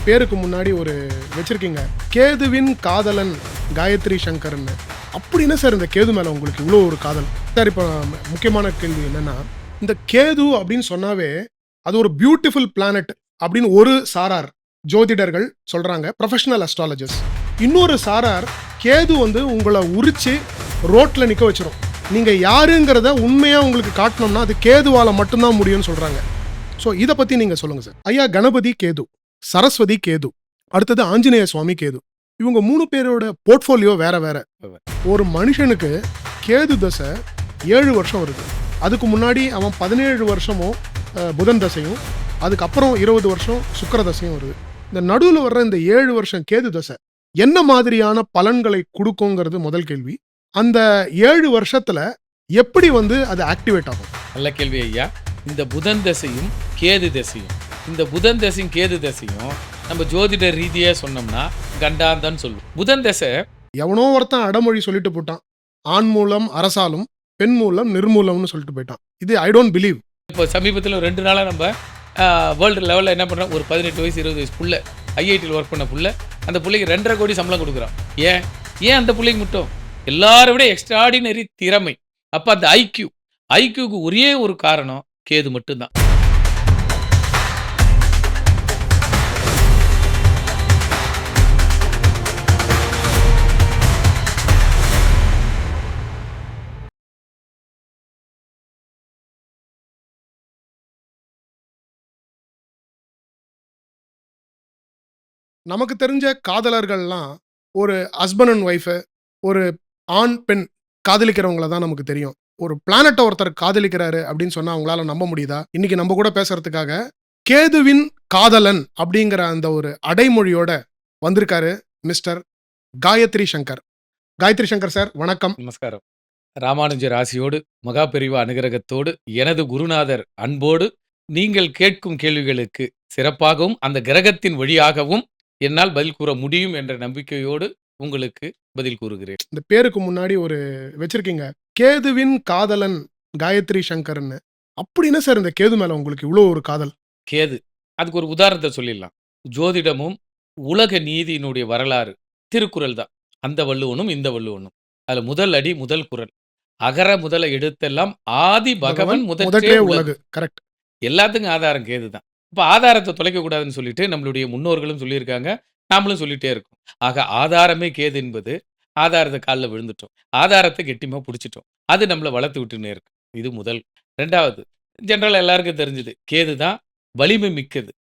பேருக்கு முன்னாடி ஒரு வச்சிருக்கீங்க, கேதுவின் காதலன் காயத்ரி சங்கர்ன்னு. அப்படி என்ன சார் இந்த கேது மேல உங்களுக்கு இவ்வளோ ஒரு காதல்? சார் இப்போ முக்கியமான கேள்வி என்னன்னா, இந்த கேது அப்படின்னு சொன்னாவே அது ஒரு பியூட்டிஃபுல் பிளானட் அப்படின்னு ஒரு சாரார் ஜோதிடர்கள் சொல்றாங்க, ப்ரொஃபஷனல் அஸ்ட்ராலஜர்ஸ். இன்னொரு சாரார் கேது வந்து உங்களை உரிச்சு ரோட்ல நிக்க வச்சிரும். நீங்க யாருங்கிறத உண்மையா உங்களுக்கு காட்டணும்னா அது கேதுவால மட்டும்தான் முடியும்னு சொல்றாங்க. ஸோ இதை பத்தி நீங்க சொல்லுங்க சார். ஐயா, கணபதி கேது, சரஸ்வதி கேது, அடுத்தது ஆஞ்சநேய சுவாமி கேது. இவங்க 3 பேரோட போர்ட்ஃபோலியோ வேற வேற. ஒரு மனுஷனுக்கு கேது தசை 7 வருஷம் வருது. அதுக்கு முன்னாடி அவன் 17 வருஷமும் புதன் தசையும், அதுக்கப்புறம் 20 வருஷம் சுக்கிர தசையும் வருது. இந்த நடுவில் வர்ற இந்த 7 வருஷம் கேது தசை என்ன மாதிரியான பலன்களை கொடுக்குங்கிறது முதல் கேள்வி. அந்த 7 வருஷத்துல எப்படி வந்து அது ஆக்டிவேட் ஆகும்? நல்ல கேள்வி ஐயா. இந்த புதன் தசையும் கேது தசையும், இந்த புதன் தசையும் கேது தசையும் நம்ம ஜோதிட ரீதியா சொன்னோம்னா கண்டாந்தன்னு சொல்லுவோம். புதன் தசை எவனோ ஒருத்தன் அடமொழி சொல்லிட்டு போட்டான், ஆண் மூலம் அரசாலும் பெண் மூலம் நிர்மூலம்னு சொல்லிட்டு போயிட்டான். இது ஐ டோன்ட் பிலீவ். இப்போ சமீபத்தில் 2 நாளாக நம்ம வேர்ல்டு லெவலில் என்ன பண்ணுறோம், ஒரு 18 வயசு 20 வயசு புள்ள ஐஐடியில் ஒர்க் பண்ண புள்ள, அந்த பிள்ளைக்கு 2.5 கோடி சம்பளம் கொடுக்குறான். ஏன் அந்த பிள்ளைக்கு மட்டும்? எல்லாரை விட எக்ஸ்ட்ராடினரி திறமை. அப்போ அந்த ஐக்யூக்கு ஒரே ஒரு காரணம் கேது மட்டும்தான். நமக்கு தெரிஞ்ச காதலர்கள்லாம் ஒரு ஹஸ்பண்ட் அண்ட் ஒய்ஃபு, ஒரு ஆண் பெண் காதலிக்கிறவங்கள தான் நமக்கு தெரியும். ஒரு பிளானட்டை ஒருத்தர் காதலிக்கிறாரு அப்படின்னு சொன்னா அவங்களால நம்ப முடியுதா? இன்னைக்கு நம்ம கூட பேசுறதுக்காக கேதுவின் காதலன் அப்படிங்கிற அந்த ஒரு அடைமொழியோட வந்திருக்காரு மிஸ்டர் காயத்ரி சங்கர். காயத்ரி சங்கர் சார், வணக்கம். நமஸ்காரம். ராமானுஜர் ஆசியோடு மகாபெரிவா அனுகிரகத்தோடு எனது குருநாதர் அன்போடு நீங்கள் கேட்கும் கேள்விகளுக்கு சிறப்பாகவும் அந்த கிரகத்தின் வழியாகவும் என்னால் பதில் கூற முடியும் என்ற நம்பிக்கையோடு உங்களுக்கு பதில் கூறுகிறேன். இந்த பேருக்கு முன்னாடி ஒரு வச்சிருக்கீங்க, கேதுவின் காதலன் காயத்ரி சங்கர்ன்னு. அப்படி என்ன சார் இந்த கேது மேல உங்களுக்கு இவ்வளோ ஒரு காதல்? கேது, அதுக்கு ஒரு உதாரணத்தை சொல்லிடலாம். ஜோதிடமும் உலக நீதியினுடைய வரலாறு திருக்குறள் தான். அந்த வள்ளுவனும் இந்த வள்ளுவனும். அதுல முதல் அடி முதல் குறள், அகர முதல எடுத்தெல்லாம் ஆதி பகவன் முதற்றே உலகு. கரெக்ட். எல்லாத்துக்கும் ஆதாரம் கேது தான். இப்போ ஆதாரத்தை தொலைக்க கூடாதுன்னு சொல்லிட்டு நம்மளுடைய முன்னோர்களும் சொல்லியிருக்காங்க, நாமளும் சொல்லிட்டே இருக்கோம். ஆக ஆதாரமே கேது என்பது, ஆதாரத்தை காலில் விழுந்துட்டோம், ஆதாரத்தை கெட்டிமா பிடிச்சிட்டோம், அது நம்மளை வளர்த்து விட்டுன்னே இருக்கு. இது முதல். 2வது, ஜென்ரல் எல்லாருக்கும் தெரிஞ்சது, கேது தான் வலிமை மிக்கது.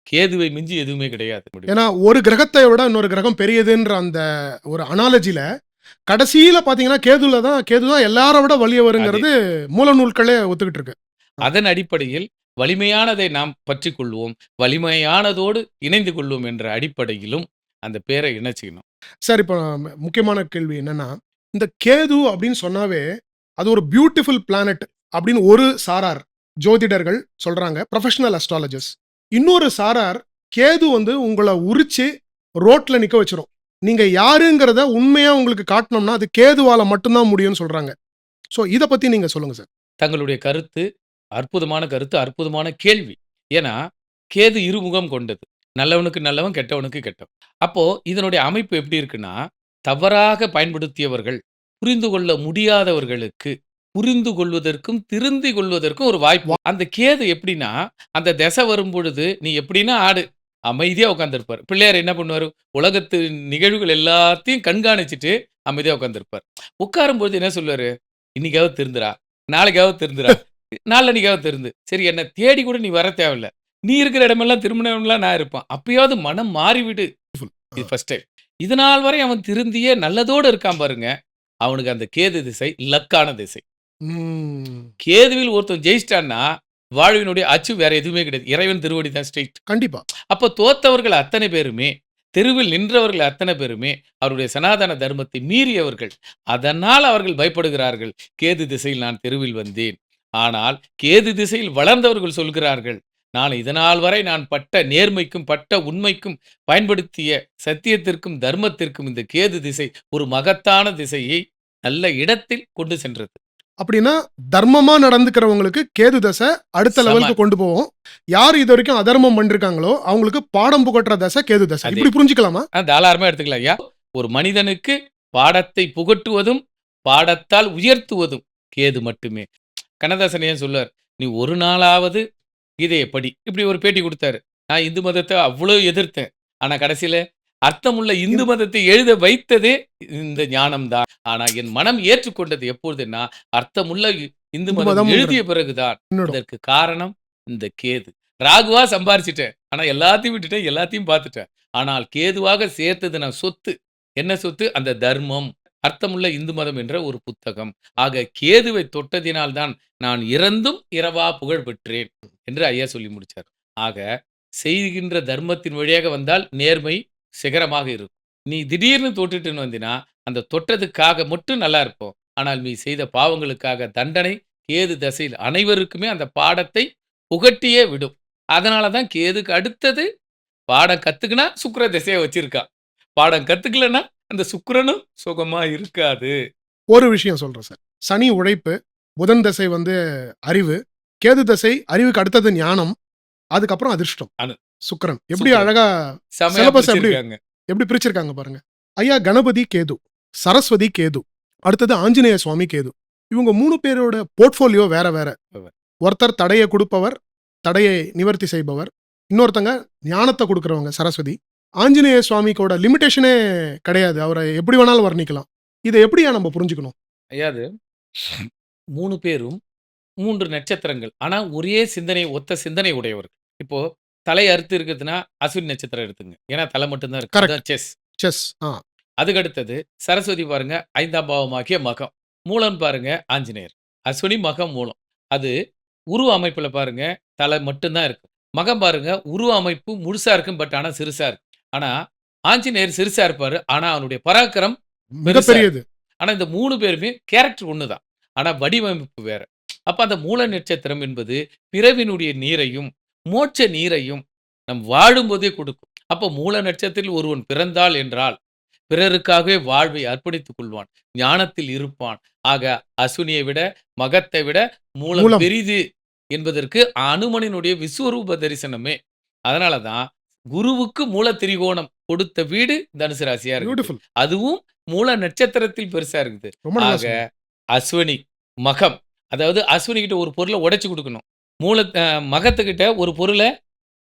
கேதுவை மிஞ்சி எதுவுமே கிடையாது. ஏன்னா ஒரு கிரகத்தை விட இன்னொரு கிரகம் பெரியதுன்ற அந்த ஒரு அனாலஜில கடைசியில பாத்தீங்கன்னா கேது தான் எல்லாரை விட வலியவருங்கிறது மூல நூல்களே ஒத்துக்கிட்டு இருக்கு. அதன் அடிப்படையில் வலிமையானதை நாம் பற்றி கொள்வோம், வலிமையானதோடு இணைந்து கொள்வோம் என்ற அடிப்படையிலும் அந்த பேரை இணைச்சிக்கணும். சார், இப்போ முக்கியமான கேள்வி என்னன்னா, இந்த கேது அப்படின்னு சொன்னாவே அது ஒரு பியூட்டிஃபுல் பிளானட் அப்படின்னு ஒரு சாரார் ஜோதிடர்கள் சொல்றாங்க, ப்ரொஃபஷனல் அஸ்ட்ராலஜர்ஸ். இன்னொரு சாரார் கேது வந்து உங்களை உரிச்சு ரோட்ல நிக்க வச்சிரும். நீங்க யாருங்கிறத உண்மையா உங்களுக்கு காட்டணும்னா அது கேதுவால மட்டும்தான் முடியும்னு சொல்றாங்க. ஸோ இதை பத்தி நீங்க சொல்லுங்க சார். தங்களுடைய கருத்து அற்புதமான கருத்து, அற்புதமான கேள்வி. ஏன்னா கேது இருமுகம் கொண்டது. நல்லவனுக்கு நல்லவன், கெட்டவனுக்கு கெட்டவன். அப்போ இதனுடைய அமைப்பு எப்படி இருக்குன்னா, தவறாக பயன்படுத்தியவர்கள், புரிந்து கொள்ள முடியாதவர்களுக்கு புரிந்து கொள்வதற்கும் திருந்திக் கொள்வதற்கும் ஒரு வாய்ப்பு. அந்த கேது எப்படின்னா, அந்த திசை வரும்பொழுது நீ எப்படின்னா ஆடு, அமைதியா உட்கார்ந்திருப்பார். பிள்ளையார் என்ன பண்ணுவாரு, உலகத்து நிகழ்வுகள் எல்லாத்தையும் கண்காணிச்சுட்டு அமைதியா உட்கார்ந்திருப்பார். உட்காரும்போது என்ன சொல்லுவாரு, இன்னைக்காவது திருந்துடா, நாளைக்காவது திருந்துடா, நாளன்னைக்காவது திருந்து. சரி, என்ன தேடி கூட நீ வர தேவையில்ல, நீ இருக்கிற இடமெல்லாம் திரும்பினவன்லாம் நான் இருப்பான். அப்பயாவது மனம் மாறிவிடு. இது ஃபர்ஸ்ட் டைம். இதனால் வரை அவன் திருந்தியே நல்லதோடு இருக்கான் பாருங்க, அவனுக்கு அந்த கேது திசை லக்கான திசை. கேதுவில் ஒருத்தன் ஜெயிச்சிட்டான்னா வாழ்வினுடைய அச்சு வேற எதுவுமே கிடையாது. இறைவன் திருவடி தான் ஸ்ட்ரெயிட். கண்டிப்பா. அப்ப தோத்தவர்கள் அத்தனை பேருமே, தெருவில் நின்றவர்கள் அத்தனை பேருமே அவருடைய சனாதன தர்மத்தை மீறியவர்கள். அதனால் அவர்கள் பயப்படுகிறார்கள். கேது திசையில் நான் தெருவில் வந்தேன். ஆனால் கேது திசையில் வளர்ந்தவர்கள் சொல்கிறார்கள், நான் இதனால் வரை நான் பட்ட நேர்மைக்கும் பட்ட உண்மைக்கும் பயன்படுத்திய சத்தியத்திற்கும் தர்மத்திற்கும் இந்த கேது திசை ஒரு மகத்தான திசையை நல்ல இடத்தில் கொண்டு சென்றது. அப்படின்னா தர்மமா நடந்துக்கிறவங்களுக்கு கேது தசை அடுத்த சம லெவலுக்கு கொண்டு போவோம். யார் இது வரைக்கும் அதர்மம் பண்ணிருக்காங்களோ அவங்களுக்கு பாடம் புகட்டுற தசை கேது தசை. அதே இப்படி புரிஞ்சுக்கலாமா? தாராளமா எடுத்துக்கலாம் ஐயா. ஒரு மனிதனுக்கு பாடத்தை புகட்டுவதும் பாடத்தால் உயர்த்துவதும் கேது மட்டுமே. கண்ணதாசன் ஏன் சொல்லுவார், நீ ஒரு நாளாவது கீதையை படி. இப்படி ஒரு பேட்டி கொடுத்தாரு. நான் இந்து மதத்தை அவ்வளோ எதிர்த்தேன். ஆனா கடைசியில அர்த்தமுள்ள இந்து மதத்தை எழுத வைத்ததே இந்த ஞானம் தான். ஆனா என் மனம் ஏற்றுக்கொண்டது எப்பொழுதுன்னா, அர்த்தமுள்ள இந்து இந்து மதம் மதம் எழுதிய பிறகுதான். என்னோட அதற்கு காரணம் இந்த கேது. ராகுவா சம்பாரிச்சுட்டேன். ஆனா எல்லாத்தையும் விட்டுட்டேன், எல்லாத்தையும் பார்த்துட்டேன். ஆனால் கேதுவாக சேர்த்தது நான் சொத்து. என்ன சொத்து? அந்த தர்மம். அர்த்தமுள்ள இந்து மதம் என்ற ஒரு புத்தகம். ஆக கேதுவை தொட்டதினால் தான் நான் இறந்தும் இரவா புகழ் பெற்றேன் என்று ஐயா சொல்லி முடிச்சார். ஆக செய்கின்ற தர்மத்தின் வழியாக வந்தால் நேர்மை சிகரமாக இருக்கும். நீ திடீர்னு தொட்டுட்டுன்னு வந்தினா, அந்த தொட்டதுக்காக மட்டும் நல்லா இருப்போம். ஆனால் நீ செய்த பாவங்களுக்காக தண்டனை கேது தசையில் அனைவருக்குமே அந்த பாடத்தை புகட்டியே விடும். அதனால தான் கேதுக்கு அடுத்தது பாடம் கத்துக்கினா சுக்கிர திசைய வச்சிருக்கான். பாடம் கத்துக்கலன்னா அந்த சுக்கிரனும் சுகமா இருக்காது. ஒரு விஷயம் சொல்றேன் சார். சனி உழைப்பு, புதன் தசை வந்து அறிவு, கேது தசை அறிவுக்கு அடுத்தது ஞானம், அதுக்கப்புறம் அதிர்ஷ்டம். அனு சுக்கிரன். எப்படி சுக்கிரன். அழகா செமையா சிலபஸ் எப்படி பிரிச்சிருக்காங்க. எப்படி பிரிச்சிருக்காங்க பாருங்க. ஐயா கணபதி கேது, சரஸ்வதி கேது, அடுத்தது ஆஞ்சநேய சுவாமி கேது. இவங்க 3 பேரோட போர்ட்ஃபோலியோ வேற வேற. ஒருத்தர் தடையை கொடுப்பவர், தடையை நிவர்த்தி செய்பவர். இன்னொருத்தங்க ஞானத்தை கொடுக்கறவங்க சரஸ்வதி. ஆஞ்சநேய சுவாமிக்கோட லிமிட்டேஷனே கிடையாது. அவரை எப்படி வேணாலும் வர்ணிக்கலாம். இதை எப்படியா நம்ம புரிஞ்சுக்கணும்? ஐயா அது 3 பேரும் 3 நட்சத்திரங்கள். ஆனா ஒரே சிந்தனை, ஒத்த சிந்தனை உடையவர்கள். இப்போ தலை அறுத்து இருக்குதுன்னா, அஸ்வினி நட்சத்திரம் எடுத்துங்க. ஏன்னா தலை மட்டும் தான் இருக்கு. கரெக்ட். அதான் செஸ். செஸ். அதுக்கு அடுத்தது சரஸ்வதி பாருங்க 5ஆம் பாவமாகிய மகம். மூலம் பாருங்க ஆஞ்சநேயர். அஸ்வினி, மகம், மூலம். அது உருவ அமைப்புல பாருங்க தலை மட்டும் தான் இருக்கு. மகம் பாருங்க உருவ அமைப்பு முழுசா இருக்கும். பட் ஆனா சிறுசா இருக்கு. ஆனா ஆஞ்சநேயர் சிறுசா இருப்பாரு. ஆனா அவனுடைய பராக்கிரம் பெருசா இருக்கும். மிகப்பெரியது. ஆனா இந்த 3 பேருமே கேரக்டர் ஒண்ணுதான். ஆனா வடிவமைப்பு வேற. அப்ப அந்த மூல நட்சத்திரம் என்பது பிறவினுடைய நீரையும், மோட்ச நீரையும் நம் வாழும்போதே கொடுக்கும். அப்போ மூல நட்சத்திரத்தில் ஒருவன் பிறந்தாள் என்றால், பிறருக்காகவே வாழ்வை அர்ப்பணித்துக் கொள்வான். ஞானத்தில் இருப்பான். ஆக அஸ்வினியை விட, மகத்தை விட மூலம் மூலம். பெரிது என்பதற்கு அனுமனினுடைய விஸ்வரூப தரிசனமே. அதனால தான் குருவுக்கு மூல திரிகோணம் கொடுத்த வீடு தனுசு ராசியா இருக்குது. பியூட்டிஃபுல். அதுவும் மூல நட்சத்திரத்தில் பெருசா இருக்குது. ரொம்ப நல்லா ஆக சொன்னீங்க. அஸ்வினி, மகம். அதாவது அஸ்வினி கிட்ட ஒரு பொருள உடைச்சு குடுக்கணும். மகத்துக்கிட்ட ஒரு பொருள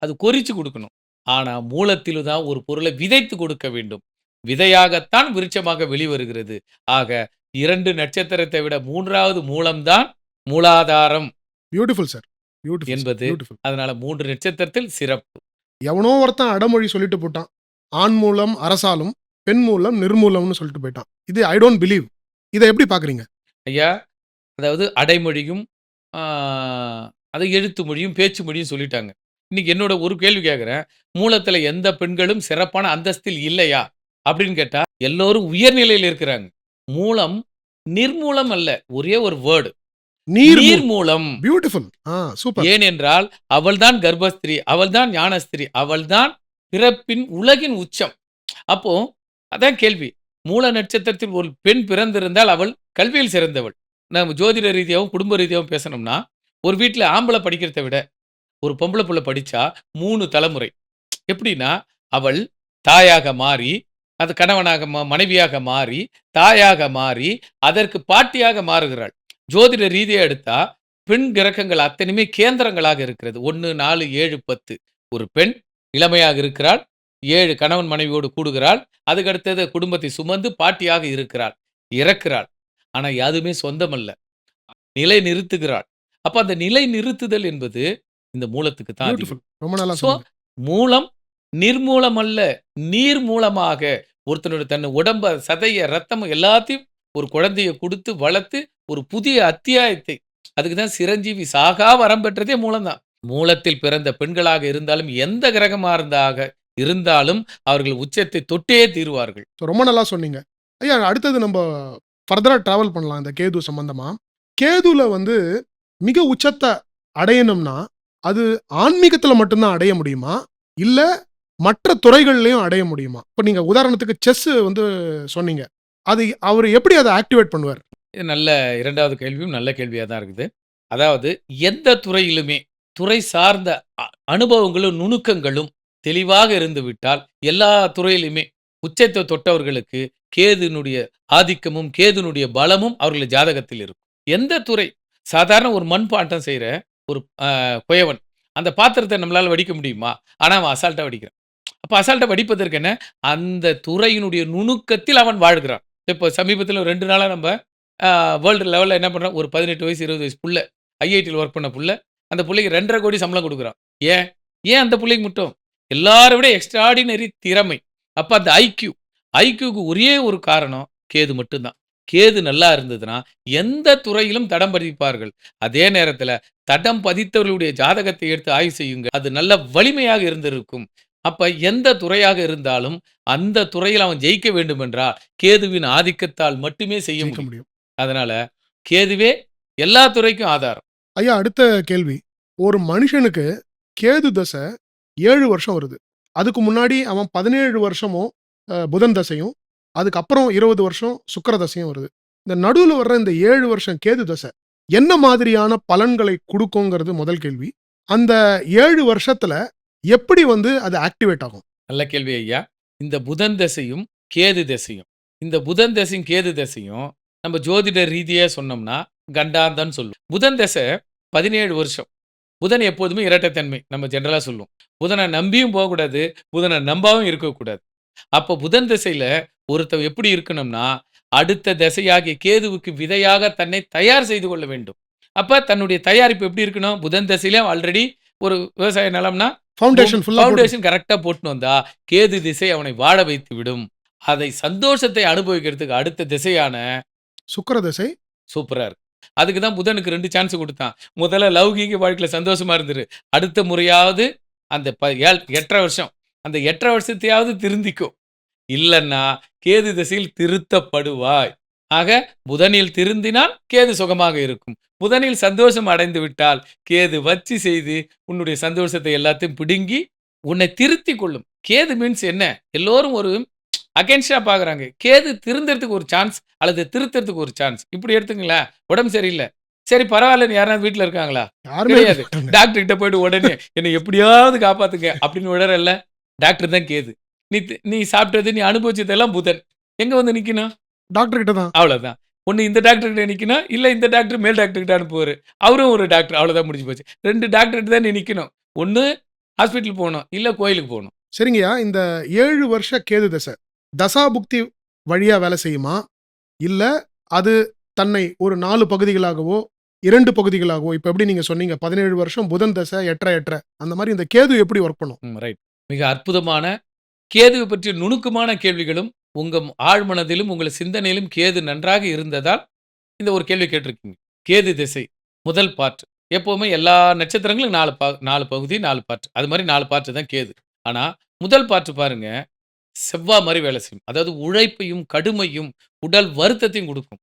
அது கொறிச்சு குடுக்கணும். ஆனா மூலத்தில தான் ஒரு பொருளை விதைத்து கொடுக்க வேண்டும். விதையாகத்தான் விருட்சமாக வெளிவருகிறது. ஆக 2 நட்சத்திரத்தை விட 3வது மூலம் தான் மூலாதாரம் பியூட்டிஃபுல் சார். பியூட்டிஃபுல். என்பது. பியூட்டிஃபுல். அதனால 3 நட்சத்திரத்தில் சிறப்பு. எவனோ ஒருத்தன் அடமொழி சொல்லிட்டு போட்டான். ஆண் மூலம் அரசாலும், பெண் மூலம் நிர்மூலம்னு சொல்லிட்டு போயிட்டான். இது ஐ டோன்ட் பிலீவ். இதை எப்படி பாக்குறீங்க? ஐயா, அதாவது அடைமொழியும், ஆ அது எழுத்து மொழியும், பேச்சு மொழியும் சொல்லிட்டாங்க. இன்னைக்கு என்னோட ஒரு கேள்வி கேட்கிறேன். மூலத்தில எந்த பெண்களும் சிறப்பான அந்தஸ்தில் இல்லையா? அப்படின்னு கேட்டா, எல்லோரும் உயர்நிலையில இருக்கிறாங்க. மூலம் நிர்மூலம் அல்ல. ஒரே ஒரு வேர்ட். நீர் நீர்மூலம். பியூட்டிஃபுல். சூப்பர். ஏனென்றால் அவள்தான் கர்ப்பஸ்திரி, அவள்தான் ஞானஸ்திரி, அவள்தான் பிறப்பின் உலகின் உச்சம். அப்போ அதான் கேள்வி. மூல நட்சத்திரத்தில் ஒரு பெண் பிறந்திருந்தால் அவள் கல்வியில் சிறந்தவள். நம்ம ஜோதிட ரீதியாவும், குடும்ப ரீதியாவும் பேசணும்னா, ஒரு வீட்ல ஆம்பள படிக்கிறத விட, ஒரு பொம்பள புள்ள படிச்சா 3 தலைமுறை. எப்படின்னா, அவள் தாயாக மாறி, அது கணவனாக மனைவியாக மாறி, தாயாக மாறி, அதற்கு பாட்டியாக மாறுகிறாள். ஜோதிட ரீதியா எடுத்தா, பெண் கிரகங்கள் அத்தனையுமே கேந்திரங்களாக இருக்கிறது. 1, 4, 7, 10. ஒரு பெண் இளமையாக இருக்கிறாள். 7 கணவன் மனைவியோடு கூடுகிறாள். அதுக்கு அடுத்தது குடும்பத்தை சுமந்து பாட்டியாக இருக்கிறாள். இறக்கிறாள். ஆனா யாதுமே சொந்தமல்ல. நிலை நிறுத்துகிறாள். அப்ப அந்த நிலை நிறுத்துதல் என்பது இந்த மூலத்துக்கு தான் அதிகம். பியூட்டிஃபுல். ரொம்ப நல்லா சோ சொன்னீங்க. மூலம் நிர்மூலம் அல்ல, நீர் மூலமாக ஒருத்தனுடைய தன் உடம்ப, சதைய, ரத்தம் எல்லாத்தையும் ஒரு குழந்தைய குடுத்து வளர்த்து ஒரு புதிய அத்தியாயத்தை, அதுக்கு தான் சிரஞ்சீவி சாகா வரம் பெற்றதே மூலம்தான். மூலத்தில் பிறந்த பெண்களாக இருந்தாலும், எந்த கிரகமா இருந்தாலும் அவர்கள் உச்சத்தை தொட்டே தீருவார்கள். ரொம்ப நல்லா சொன்னீங்க. ஐயா அடுத்தது நம்ம ஃபர்தரா டிராவல் பண்ணலாம் இந்த கேது சம்பந்தமா. கேதுல வந்து மிக உச்சத்தை அடையணும்னா, அது ஆன்மீகத்துல மட்டும்தான் அடைய முடியுமா? இல்ல மற்ற துறைகள்லயும் அடைய முடியுமா? இப்ப நீங்க உதாரணத்துக்கு செஸ் வந்து சொன்னீங்க. அது அவரு எப்படி அத ஆக்டிவேட் பண்ணுவார்? இது நல்ல 2வது கேள்வியும் நல்ல கேள்வியா தான் இருக்குது. அதாவது எந்த துறையிலுமே, துறை சார்ந்த அ அனுபவங்களும், நுணுக்கங்களும் தெளிவாக இருந்துவிட்டால், எல்லா துறையிலுமே உச்சத்தை தொட்டவர்களுக்கு கேதுனுடைய ஆதிக்கமும், கேதுனுடைய பலமும் அவர்கள் ஜாதகத்தில் இருக்கும். எந்த துறை சாதாரண ஒரு மண்பாண்டம் செய்ற ஒரு குயவன், அந்த பாத்திரத்த நம்மளால வடிக்க முடியுமா? ஆனா அவன் அசால்ட்டா வடிக்கிறான். அப்ப அசால்ட்டா வடிப்பதற்கு என்ன? அந்த துறையினுடைய நுணுக்கத்தில் அவன் வாழ்கிறான். இப்ப சமீபத்தில 2 நாளா நம்ப அ வேர்ல்டு லெவல்ல என்ன பண்றோம், ஒரு 18 வயசு, 20 வயசு புள்ள, ஐஐடில வொர்க் பண்ண புள்ள, அந்த புள்ளைக்கு 2,50,00,000 சம்பளம் குடுக்குறான். ஏன்? ஏன் அந்த புள்ளைக்கு மட்டும்? எல்லார விட எக்ஸ்ட்ரார்டினரி திறமை. அப்ப அந்த ஐக்யூ. ஐக்யூக்கு ஒரே ஒரு காரணம் கேது மட்டும் தான். கேது நல்லா இருந்ததுன்னா, எந்த துறையிலும் தடம் பதிப்பார்கள். அதே நேரத்தில தடம் பதித்தவர்களுடைய ஜாதகத்தை எடுத்து ஆய்வு செய்யுங்க. அது நல்ல வலிமையாக இருந்திருக்கும். அப்ப எந்த துறையாக இருந்தாலும், அந்த துறையில் அவன் ஜெயிக்க வேண்டுமென்றால், கேதுவின் ஆதிக்கத்தால் மட்டுமே செய்ய ஜெயிக்க முடியும். முடியும். அதனால கேதுவே எல்லா துறைக்கும் ஆதாரம். ஐயா, அடுத்த கேள்வி. ஒரு மனுஷனுக்கு கேது தசை 7 வருஷம் வருது. அதுக்கு முன்னாடி அவன் 17 வருஷமும் புதன் தசையும், அதுக்கப்புறம் 20 வருஷம் சுக்கிர தசையும் வருது. இந்த நடுவுல வர்ற இந்த 7 வருஷம் கேது தசை என்ன மாதிரியான பலன்களை குடுக்குங்கிறது முதல் கேள்வி. அந்த 7 வருஷத்துல எப்படி வந்து அது ஆக்டிவேட் ஆகும்? நல்ல கேள்வி ஐயா. இந்த புதன் தசையும், கேது தசையும், இந்த புதன் தசையும், கேது தசையும் நம்ம ஜோதிட ரீதியா சொன்னோம்னா, கண்டாந்தன்னு சொல்லுவோம். புதன் தசை 17 வருஷம். புதன் எப்போதுமே இரட்டைத்தன்மை. நம்ம ஜெனரலா சொல்லுவோம். புதன நம்பியும் போகக்கூடாது, புதன நம்பாவும் இருக்கக்கூடாது. அப்போ புதன் திசையில ஒருத்தன் எப்படி இருக்கணும்னா, அடுத்த திசையாகிய கேதுவுக்கு விதையாக தன்னை தயார் செய்து கொள்ள வேண்டும். அப்ப தன்னுடைய தயாரிப்பு எப்படி இருக்கணும்? புதன் திசையிலே ஆல்ரெடி ஒரு விவசாய நிலம்னா, ஃபவுண்டேஷன் ஃபுல்லா போட்டு ஃபவுண்டேஷன் கரெக்ட்டா போட்டுன்னு வந்தா, கேது திசை அவனை வாழ வைத்து விடும். அதை சந்தோஷத்தை அனுபவிக்கிறதுக்கு அடுத்த திசையான சுக்கிர தசை சூப்பரா இருக்கு. அதுக்கு தான் புதனுக்கு 2 சான்ஸ் குடுத்தான். முதல்ல லௌகீக வாழ்க்கையில சந்தோஷமா இருந்துரு. அடுத்த முறையாவது அந்த 8 1/2 வருஷம். அந்த 8 1/2 வருஷத்தையாவது திருந்திக்கோ. இல்லன்னா, கேது திசையில் திருத்தப்படுவாய். ஆக, புதனில் திருந்தினால் கேது சுகமாக இருக்கும். புதனில் சந்தோஷம் அடைந்து விட்டால், கேது வச்சு செய்து உன்னுடைய சந்தோஷத்தை எல்லாத்தையும் பிடுங்கி, உன்னை திருத்திக் கொள்ளும். கேது மீன்ஸ் என்ன? எல்லோரும் ஒரு அகைன்ஸ்ட்டா பார்க்குறாங்க. கேது திருந்தறதுக்கு ஒரு சான்ஸ் அல்லது திருத்தறதுக்கு ஒரு சான்ஸ். இப்படி எடுத்துக்கங்களேன். உடம்பு சரியில்ல. சரி பரவாயில்லன்னு யாராவது வீட்ல இருக்காங்களா? யாருமே இருக்க கிடையாது. மாட்டாங்க. டாக்டர் கிட்ட போயிட்டு உடனே என்னை எப்படியாவது காப்பாத்துங்க அப்படின்னு விழறல்ல. டாக்டர் தான் கேது. நீ சாப்பிட்டது, நீ அனுபவிச்சதெல்லாம் புதன். எங்க வந்து நிக்கணும்? டாக்டர் கிட்ட தான். அவ்வளோதான். ஒண்ணு இந்த டாக்டர் கிட்ட நிக்கணும். இல்ல இந்த டாக்டர் மேல் டாக்டர் கிட்ட அனுப்புவாரு. அவரும் ஒரு டாக்டர். அவ்வளோதான் முடிஞ்சு போச்சு. 2 டாக்டர் கிட்ட தான் நீ நிக்கணும். ஒண்ணு ஹாஸ்பிட்டல் போணும். இல்ல கோயிலுக்கு போணும். சரிங்கய்யா, இந்த 7 வருஷ கேது தசை தசாபுக்தி வழியா வேலை செய்யுமா? இல்ல அது தன்னை ஒரு 4 பகுதிகளாகவோ, 2 பகுதிகளாகவோ, இப்ப எப்படி நீங்க சொன்னீங்க 17 வருஷம் புதன் தசை 8 1/2 அந்த மாரி இந்த கேது எப்படி வொர்க் பண்ணும்? ரைட். மிக அற்புதமான கேதுவை பற்றிய நுணுக்கமான கேள்விகளும், உங்க ஆழ்மனதிலும், உங்கள் சிந்தனையிலும் கேது நன்றாக இருந்ததால், இந்த ஒரு கேள்வி கேட்டிருக்கீங்க. கேது திசை, முதல் பார்ட். எப்பவுமே எல்லா நட்சத்திரங்களும் 4 பகுதி, 4 பார்ட். அது மாரி 4 பார்ட் தான் கேது. ஆனா, முதல் பார்ட் பாருங்க, செவ்வா மாரி வேலை செய்யும். அதாவது உழைப்பையும், கடுமையும், உடல் வருத்தத்தையும் குடுக்கும்.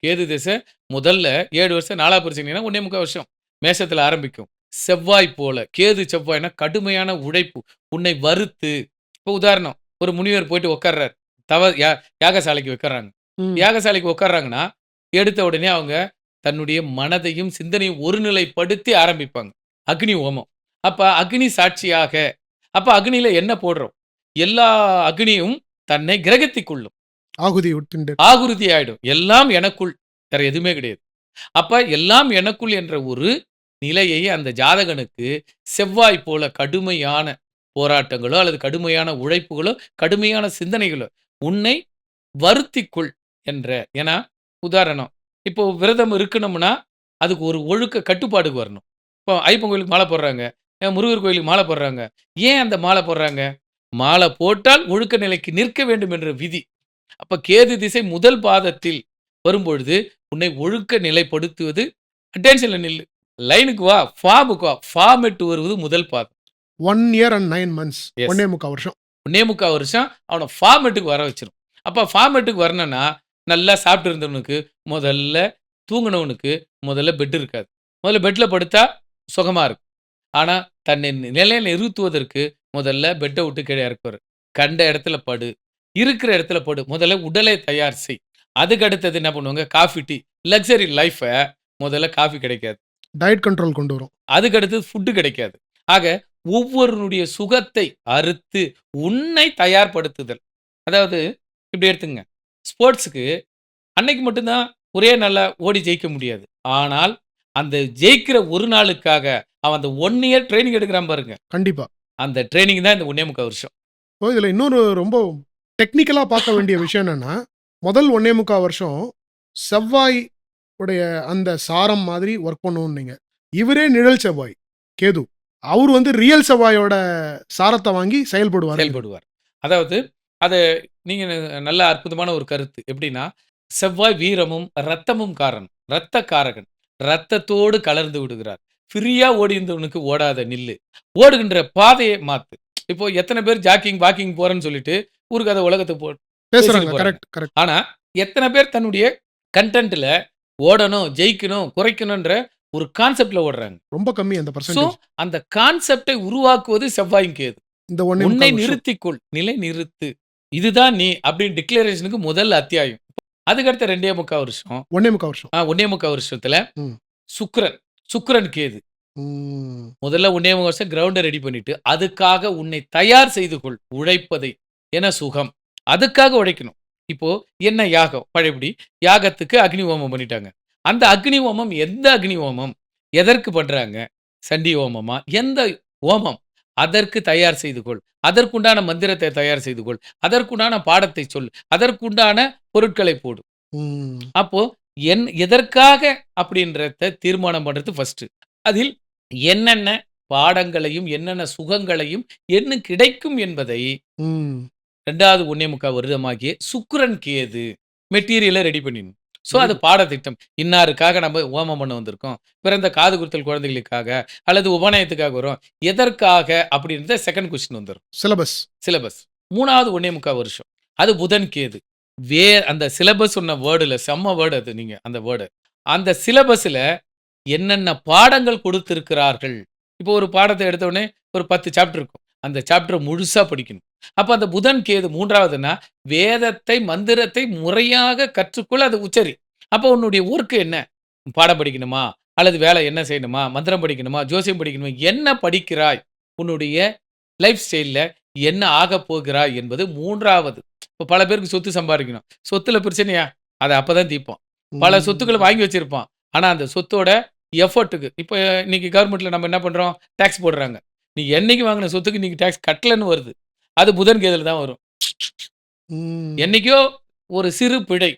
கேது திசை முதல்ல 7 வருஷம் 4ஆ பிரிச்சீங்கன்னா 1 1/4 வருஷம். மேஷத்துல ஆரம்பிக்கும். செவ்வாய் போல, கேது செவ்வாய்னா கடுமையான உழைப்பு. உன்னை வறுத்து இப்போ உதாரணம், ஒரு முனிவர் போயிட்டு உட்கார்றாரு. யாகசாலைக்கு வைக்கிறாங்க. ம். யாகசாலைக்கு உட்கார்றாங்கன்னா, எடுத்த உடனே அவங்க தன்னுடைய மனதையும், சிந்தனையும் ஒருநிலைப்படுத்தி ஆரம்பிப்பாங்க. அக்னி ஹோமம். அப்ப அக்னி சாட்சியாக அப்ப அக்னியில என்ன போடுறோம்? எல்லா அக்னியும் தன்னை கிரகித்துக் கொள்ளும். ஆகுதி உட்கொண்டு. ஆகுருதி ஆயிடும். எல்லாம் எனக்குள். வேற எதுவுமே கிடையாது. அப்ப எல்லாம் எனக்குள் என்ற ஒரு நிலையை அந்த ஜாதகனுக்கு செவ்வாய் போல கடுமையான போராட்டங்களோ, அல்லது கடுமையான உழைப்புகளோ, கடுமையான சிந்தனைகளோ, உன்னை வருத்திக்கொள் என்ற ஏன்னா, உதாரணம். இப்போ விரதம் இருக்கணும்னா, அதுக்கு ஒரு ஒழுக்க கட்டுப்பாடுக்கு வரணும். இப்போ ஐயப்பன் கோயிலுக்கு மாலை போடுறாங்க. முருகர் கோயிலுக்கு மாலை போடுறாங்க. ஏன் அந்த மாலை போடுறாங்க? மாலை போட்டால் ஒழுக்க நிலைக்கு நிற்க வேண்டும் என்ற விதி. அப்ப கேது திசை முதல் பாதத்தில் வரும்பொழுது, உன்னை ஒழுக்க நிலைப்படுத்துவது அட்டென்ஷன்ல நில்லு. லைனுக்கு வா, ஃபார்முக்கு வா. ஃபார்மேட் வருவது முதல் பாதம். 1 இயர் அண்ட் 9 மந்த்ஸ். எஸ். 1 1/4 வருஷம். 1 1/4 வருஷம் அவன ஃபார்மேட்டுக்கு வர வச்சிரும். அப்ப ஃபார்மேட்டுக்கு வரணும்னா, நல்லா சாப்பிட்டு இருந்தவனுக்கு, முதல்ல தூங்குனவனுக்கு, முதல்ல பெட் இருக்காது. முதல்ல பெட்ல படுத்தா சுகமா இருக்கும். ஆனா, தன்னை நிலையில நிறுத்துவதற்கு முதல்ல பெட்ட விட்டு கீழ இறக்குவாரு. கண்ட இடத்துல படு. இருக்கிற இடத்துல படு. முதல்ல உடலை தயார் செய். அதுக்கு அடுத்தது என்ன பண்ணுவாங்க? Coffee, tea. லக்ஸரி லைஃப முதல்ல காஃபி கிடைக்காது. டயட் கண்ட்ரோல் கொண்டு வரும். அதுக்கு அடுத்தது ஃபுட் கிடைக்காது. ஆக ஒவ்வொருவனுடைய சுகத்தை அறுத்து உன்னை தயார்படுத்துதல். அதாவது இப்படி எடுத்துக்கங்க. ஸ்போர்ட்ஸ்‌க்கு அன்னைக்கு மட்டும் தான் ஒரே நாள்ல ஓடி ஜெயிக்க முடியாது. ஆனால் அந்த ஜெயிக்கிற ஒரு நாளுக்காக அவன் அந்த 1 இயர் ட்ரெய்னிங் எடுக்குறான் பாருங்க. கண்டிப்பா. அந்த ட்ரெய்னிங் தான் இந்த 1 1/4 வருஷம். இப்போ இதுல இன்னொரு ரொம்ப டெக்னிக்கலா பார்க்க வேண்டிய விஷயம் என்னன்னா, முதல் 1 1/4 வருஷம் செவ்வாய் உடைய அந்த சாரம் மாதிரி ஒர்க் பண்ணும்னீங்க. இவரே நிழல் செவ்வாய், கேது. அவரு வந்து ரியல் செவ்வாயோட சாரத்த வாங்கி செயல்படுவாரு. செயல்படுவார். அதாவது அத நீங்க நல்ல அற்புதமான ஒரு கருத்து. எப்படின்னா, செவ்வாய் வீரமும், இரத்தமும் காரன். இரத்த காரகன். இரத்தத்தோடு கலர்ந்து விடுகிறார். ஃப்ரீயா ஓடியிருந்தவனுக்கு ஓடாத நில்லு. ஓடுகின்ற பாதையை மாத்து. இப்போ எத்தன பேர் ஜாக்கிங், வாக்கிங் போறேன்னு சொல்லிட்டு, ஊருக்கு அத உலகத்துக்கு பேசிட்டு பேசுறாங்க. போறாங்க. Correct, correct. ஆனா, எத்தன பேர் தன்னுடைய கன்டென்ட்ல ஓடணும், ஜெயிக்கணும், குறைக்கணுன்ற ஒரு கான்செப்ட்ல ஓடுறாங்க. ரொம்ப கம்மி அந்த சோ, பெர்சென்டேஜ். அந்த கான்செப்ட்டை உருவாக்குவது செவ்வாயும் கேது. இந்த 1 உன்னை 1/4 வருஷம். நிறுத்திக்கொள், நிலை நிறுத்து. இதுதான் நீ அப்படின்னு டிக்ளரேஷனுக்கு முதல் அத்தியாயம். அதுக்கடுத்த 2 1/4 வருஷம். 1 1/4 வருஷம். 1 1/4 வருஷத்துல ம். சுக்கிரன், சுக்கிரன் கேது. ம். முதல்ல 1 1/4 வருஷம் கிரவுண்ட ரெடி பண்ணிட்டு, அதுக்காக உன்னை தயார் செய்து கொள். உழைப்பதை. என சுகம். அதுக்காக உழைக்கணும். இப்போ என்ன யாகம்? பழையபடி யாகத்துக்கு அக்னி ஹோமம் பண்ணிட்டாங்க. அந்த அக்னி ஹோமம் எந்த அக்னி ஹோமம்? எதற்கு பண்றாங்க? சண்டி ஹோமமா? எந்த ஹோமம்? அதற்கு தயார் செய்து கொள். அதற்குண்டான மந்திரத்தை தயார் செய்து கொள். அதற்குண்டான பாடத்தை சொல். அதற்குண்டான பொருட்களை போடு. ம். அப்போ எதற்காக அப்படின்றத தீர்மானம் பண்றது ஃபர்ஸ்ட். அதில் என்னென்ன பாடங்களையும், என்னென்ன சுகங்களையும் என்ன கிடைக்கும் என்பதை ம். 2வது 1 1/4 வருடமாகிய சுக்கிரன் கேது மெட்டீரியல ரெடி பண்ணிடணும். சோ வெரி அது குட். பாடத்திட்டம். இன்னாருக்காக நம்ம ஹோமம் பண்ண வந்திருக்கோம். பிறந்த காது குத்தல் குழந்தைகளுக்காக அல்லது உபநயனத்துக்காக வரோம். எதற்காக அப்படின்றத செகண்ட் கொஸ்டின் வந்துரும். சிலபஸ். சிலபஸ். 3வது 1 1/4 வருஷம். அது புதன் கேது. அந்த சிலபஸ் சொன்ன வேர்டுல செம்ம வேர்ட் அது நீங்க அந்த வேர்டு. அந்த சிலபஸ்ல என்னென்ன பாடங்கள் கொடுத்திருக்கிறார்கள். இப்போ ஒரு பாடத்த எடுத்த உடனே ஒரு 10 சாப்டர் இருக்கும். அந்த சாப்டர முழுசா படிக்கணும். அப்ப அந்த புதன் கேது 3வதுன்னா வேதத்தை, மந்திரத்தை முறையாக கற்றுக்கொள், அதை உச்சரி. அப்போ உன்னுடைய வொர்க் என்ன? பாடம் படிக்கணுமா? அல்லது வேலை என்ன செய்யணுமா? மந்திரம் படிக்கணுமா? ஜோசியம் படிக்கணுமா? என்ன படிக்கிறாய்? உன்னுடைய லைஃப் ஸ்டைல்ல என்ன ஆகப் போகிறாய் என்பது 3வது. இப்ப பல பேருக்கு சொத்து சம்பாரிக்கணும். சொத்துல பிரச்சனையா? அத அப்பதான் தீர்ப்போம். பல சொத்துக்கள ம். வாங்கி வச்சிருப்பான். ஆனா அந்த சொத்தோட எஃபோர்ட்‌க்கு இப்ப இன்னைக்கு கவர்மெண்ட்ல நம்ம என்ன பண்றோம்? டாக்ஸ் போடுறாங்க. நீ என்னைக்கு வாங்குன சொத்துக்கு இன்னைக்கு டாக்ஸ் கட்டலன்னு வருது. அது புதன் கேதுல தான் வரும். ம். என்னைக்கோ ஒரு சிறு பிழை.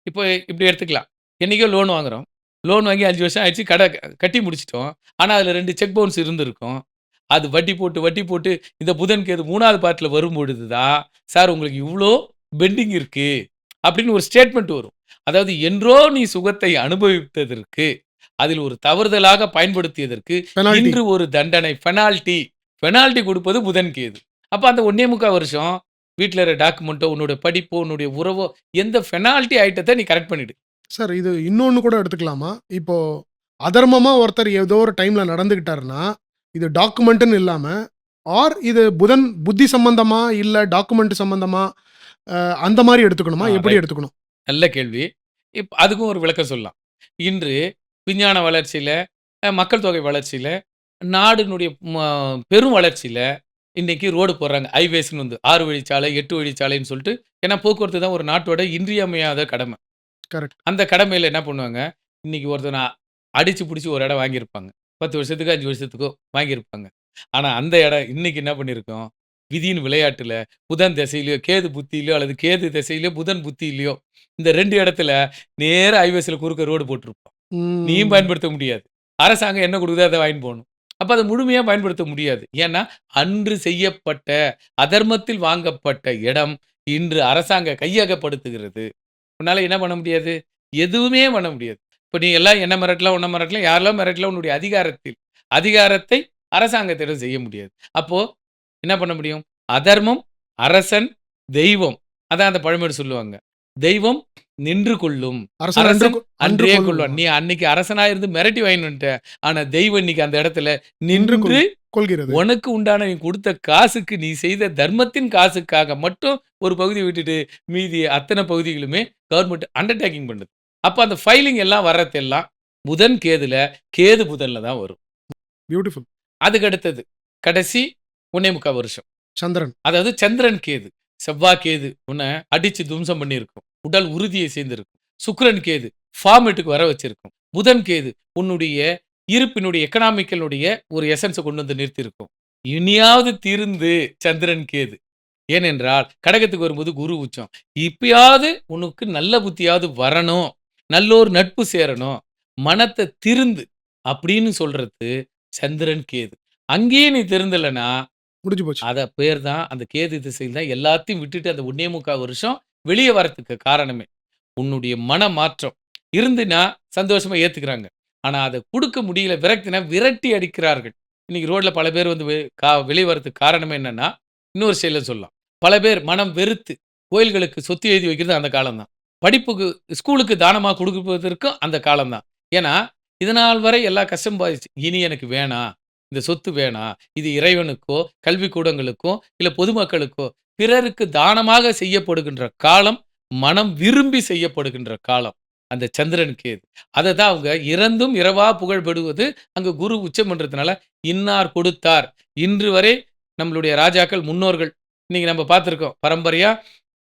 இப்போ இப்படி எடுத்துக்கலாம். என்னைக்கோ லோன் வாங்குறோம். லோன் வாங்கி 5 வருஷம் ஆயிடுச்சு. கட்டி முடிச்சுட்டோம். ஆனா அதுல 2 செக் பவுன்ஸ் இருந்திருக்கும். அது வட்டி போட்டு, வட்டி போட்டு இந்த புதன் கேது 3வது பார்ட்ல வரும்பொழுது தான், "சார் உங்களுக்கு இவ்ளோ பெண்டிங் இருக்கு." அப்படின்னு ஒரு ஸ்டேட்மெண்ட் வரும். அதாவது என்றோ நீ சுகத்தை அனுபவித்ததற்கு, அதில் ஒரு தவறுதலாக பயன்படுத்தியதற்கு, பெனால்டி. இன்று ஒரு தண்டனை பெனால்டி. பெனால்டி குடுப்பது புதன் கேது. அப்ப அந்த 1 1/4 வருஷம் வீட்ல இருக்க டாக்குமெண்ட்டோ, உன்னுடைய படிப்போ, உன்னுடைய உறவோ எந்த பெனால்டி ஐட்டத்த நீ கரெக்ட் பண்ணிடு. சார் இது இன்னொன்னு கூட எடுத்துக்கலாமா? இப்போ அதர்மமா ஒருத்தர் ஏதோ ஒரு டைம்ல நடந்துக்கிட்டாருன்னா, இது டாக்குமெண்ட்ன்னு இல்லாம, இது புதன் புத்தி சம்பந்தமா, இல்ல டாக்குமெண்ட் சம்பந்தமா, அந்த மாரி எடுத்துக்கணுமா? எப்படி ரைட். எடுத்துக்கணும்? நல்ல கேள்வி. அதுக்கும் ஒரு விளக்கம் சொல்லலாம். இன்று விஞ்ஞான வளர்ச்சியில, மக்கள் தொகை வளர்ச்சியில, நாடினுடைய பெரும் வளர்ச்சியில, இன்னைக்கு ரோடு போடுறாங்க. ஹைவேஸ்ன்னு வந்து 6 வழிச்சாலை, 8 வழிச்சாலைன்னு சொல்லிட்டு. ஏன்னா போக்குவரத்து தான் ஒரு நாட்டோட இன்றியமையாத கடமை. கரெக்ட். அந்த கடமையில என்ன பண்ணுவாங்க, இன்னைக்கு ஒருத்தன அடிச்சு புடிச்சு ஒரு இடம் வாங்கியிருப்பாங்க. 10 வருஷத்துக்கோ, 5 வருஷத்துக்கோ வாங்கியிருப்பாங்க. ஆனா அந்த இடம் இன்னைக்கு என்ன பண்ணியிருக்கோம், விதியின் விளையாட்டுல புதன் திசையிலயோ, கேது புத்தியிலயோ அல்லது கேது திசையிலயோ, புதன் புத்தியிலயோ இந்த 2 இடத்துல நேரா ஹைவேஸ்ல குறுக்க ரோடு போட்டிருப்போம். நீயும் ம். பயன்படுத்த முடியாது. அரசாங்கம் என்ன குடுக்குதோ அத வாங்கிட்டு போணும். அப்ப அத முழுமையா பயன்படுத்த முடியாது. ஏன்னா, அன்று செய்யப்பட்ட அதர்மத்தில் வாங்கப்பட்ட இடம் இன்று அரசாங்க கையகப்படுத்துகிறது. உன்னால என்ன பண்ண முடியாது? எதுவுமே பண்ண முடியாது. இப்ப நீ எல்லாம் என்ன மிரட்டலாம், உன்ன மிரட்டலாம், யாரெல்லாம் மிரட்டலாம் உன்னுடைய அதிகாரத்தை அரசாங்கத்திடம் செய்ய முடியாது. அப்போ என்ன பண்ண முடியும்? அதர்மம், அரசன், தெய்வம். அதான் அந்த பழமொழி சொல்லுவாங்க. தெய்வம் நின்று கொள்ளும். அரசன் அரசன் அன்று அன்றே கொள்ளும். கொல்வான். நீ அன்னைக்கு அரசனா இருந்து மிரட்டி வாங்கின்னு வந்துட்ட. ஆனா தெய்வம் இன்னைக்கு அந்த இடத்துல நின்று நின்று கொள்கிறது. உனக்கு உண்டான நீ குடுத்த காசுக்கு, நீ செய்த தர்மத்தின் காசுக்காக மட்டும் ஒரு பகுதிய விட்டுட்டு, மீதி அத்தன பகுதிகளுமே கவர்மெண்ட் அண்டர்டேக்கிங் பண்ணுது. அப்ப அந்த ஃபைலிங் எல்லாம் வர்றதெல்லாம் புதன் கேதுல, கேது புதன்ல தான் வரும். பியூட்டிஃபுல். அதுக்கு அடுத்தது கடைசி 1.25 வருஷம். சந்திரன். அதாவது சந்திரன் கேது. செவ்வாய் கேது உன்னை அடிச்சு தும்சம் பண்ணியிருக்கும். உடல் உறுதியை சேர்ந்திருக்கும். சுக்கிரன் கேது ஃபார்மேட்டுக்கு வர வச்சிருக்கும். புதன் கேது உன்னுடைய இருப்பினுடைய எக்கனாமிக்கலுடைய ஒரு எசன்ஸ கொண்டு வந்து நிறுத்தியிருக்கும். இனியாவது திருந்து சந்திரன் கேது. ஏனென்றால் கடகத்துக்கு வரும்போது குரு உச்சம். இப்பயாவது உனக்கு நல்ல புத்தியாவது வரணும். நல்லோர் நட்பு சேரணும். மனத்த திருந்து அப்படின்னு சொல்றது சந்திரன் கேது. அங்கேயே நீ திருந்தலன்னா முடிஞ்சு போச்சு. அத பேர் தான் அந்த கேது திசையில தான் எல்லாத்தையும் விட்டுட்டு அந்த 1.25 வருஷம் வெளிய வரதுக்கு காரணமே. உன்னுடைய மனமாற்றம். இருந்துனா சந்தோஷமா ஏத்துக்கிறாங்க. ஆனா அத குடுக்க முடியல விரக்தினா விரட்டி அடிக்கிறார்கள். இன்னைக்கு ரோட்ல பல பேர் வந்து வெளிய வரதுக்கு காரணமே என்னன்னா, இன்னொரு ஸ்டைல்ல சொல்லலாம். பல பேர் மனம் வெறுத்து கோயில்களுக்கு சொத்து எழுதி வைக்கிறது அந்த காலம் தான். படிப்புக்கு ஸ்கூலுக்கு தானமா குடுப்பதற்கும் அந்த காலம் தான். ஏன்னா, இதுநாள் வரை எல்லா கஷ்டம் பாதிச்சு. இனி எனக்கு வேணாம். இந்த சொத்து வேணாம். இது இறைவனுக்கோ, கல்விக்கூடங்களுக்கோ, இல்ல பொதுமக்களுக்கோ, பிறருக்கு தானமாக செய்யப்படுகின்ற காலம், மனம் விரும்பி செய்யப்படுகின்ற காலம். அந்த சந்திரன் கேது. அததான் அவங்க இறந்தும் இரவா புகழ் பெறுவது, அங்க குரு உச்சம் பண்றதுனால, இன்னார் கொடுத்தார். இன்று வரை நம்மளுடைய ராஜாக்கள், முன்னோர்கள் இன்னைக்கு நம்ம பார்த்திருக்கோம். பரம்பரையா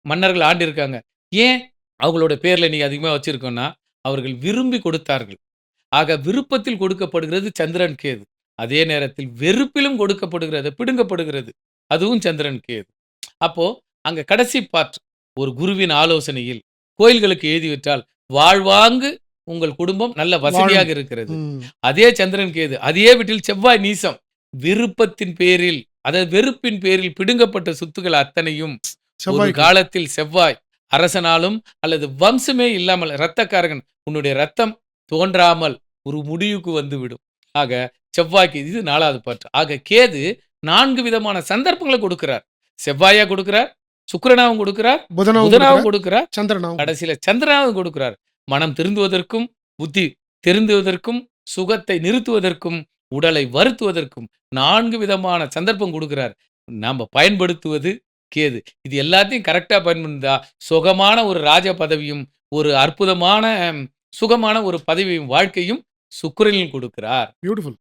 மன்னர்கள் ஆண்டிருக்காங்க. ஏன் அவங்களோட பேர்ல இன்னைக்கு அதிகமா வச்சிருக்கோம்னா, அவர்கள் விரும்பி கொடுத்தார்கள். ஆக விருப்பத்தில் கொடுக்கப்படுகிறது சந்திரன் கேது. அதே நேரத்தில் வெறுப்பிலும் கொடுக்கப்படுகிறது, பிடுங்கப்படுகிறது. அதுவும் சந்திரன் கேது. அப்போ அங்க கடைசி பார்ட் ஒரு குருவின் ஆலோசனையில் கோயில்களுக்கு எழுதிவிட்டால் வாழ்வாங்கு உங்கள் குடும்பம் நல்ல வசதியாக வாழும். இருக்கிறது. ம். அதே சந்திரன் கேது. அதே வீட்டில் செவ்வாய் நீசம். விருப்பத்தின் பேரில் அதாவது வெறுப்பின் பேரில் பிடுங்கப்பட்ட சொத்துக்கள் அத்தனையும் ஒரு செவ்வாய்க்கு. காலத்தில் செவ்வாய் அரசனாலும் அல்லது வம்சமே இல்லாமல் இரத்தக்காரகன் உன்னுடைய ரத்தம் தோன்றாமல் ஒரு முடிவுக்கு வந்துவிடும். ஆக செவ்வாய்க்கு இது 4வது பார்ட். ஆக கேது 4 விதமான சந்தர்ப்பங்கள கொடுக்கிறார். செவ்வாயா கொடுக்கிறார், சுக்கிரனாவும் கொடுக்கிறார், புதனாவும் புதனாவும் கொடுக்கிறார், கொடுக்கிறார், சந்திரனாவும். கடைசியில சந்திரனாவும் கொடுக்கிறார். மனம் திருந்துவதற்கும், புத்தி திருந்துவதற்கும், சுகத்தை நிறுத்துவதற்கும், உடலை வருத்துவதற்கும் 4 விதமான சந்தர்ப்பம் கொடுக்கிறார். நாம பயன்படுத்துவது கேது. இது எல்லாத்தையும் கரெக்ட்டா பயன்படுத்தா, சுகமான ஒரு ராஜ பதவியும், ஒரு அற்புதமான சுகமான ஒரு பதவியும், வாழ்க்கையும் சுக்கிரனில் கொடுக்கிறார். பியூட்டிஃபுல்.